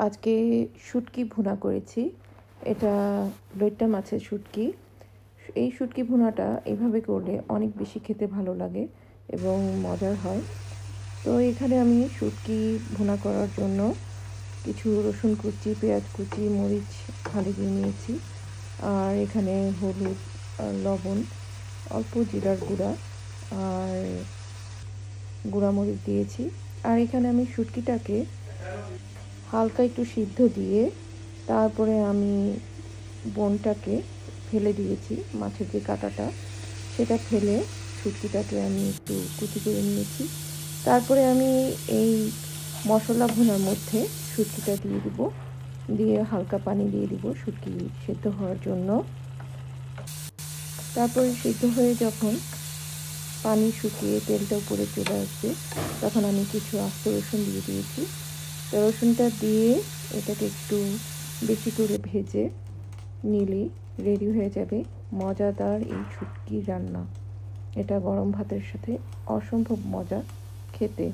আজকে শুটকি ভুনা করেছি। এটা লইট্টা মাছের শুটকি। এই শুটকি ভুনাটা এভাবে করলে অনেক বেশি খেতে ভালো লাগে এবং মজার হয়। তো এখানে আমি শুটকি ভুনা করার জন্য কিছু রসুন কুচি, পেঁয়াজ কুচি, মরিচ ফালি দিয়ে নিয়েছি। আর এখানে হলুদ, লবণ, অল্প জিরার গুঁড়া আর গুঁড়ামরিচ দিয়েছি। আর এখানে আমি শুটকিটাকে হালকা একটু সিদ্ধ দিয়ে তারপরে আমি বোনটাকে ফেলে দিয়েছি, মাছের যে কাঁটাটা সেটা ফেলে শুটকিটাকে আমি একটু কুচি করে নিয়েছি। তারপরে আমি এই মশলা ভুনার মধ্যে শুটকিটা দিয়ে দিব, দিয়ে হালকা পানি দিয়ে দিব শুটকি সেদ্ধ হওয়ার জন্য। তারপরে সিদ্ধ হয়ে যখন পানি শুকিয়ে তেলটা উপরে চলে আসবে তখন আমি কিছু আস্ত রসুন দিয়ে দিয়েছি। তো রসুনটা দিয়ে এটাকে একটু বেশি করে ভেজে নিলেই রেডি হয়ে যাবে মজাদার এই শুটকি রান্না। এটা গরম ভাতের সাথে অসম্ভব মজা খেতে।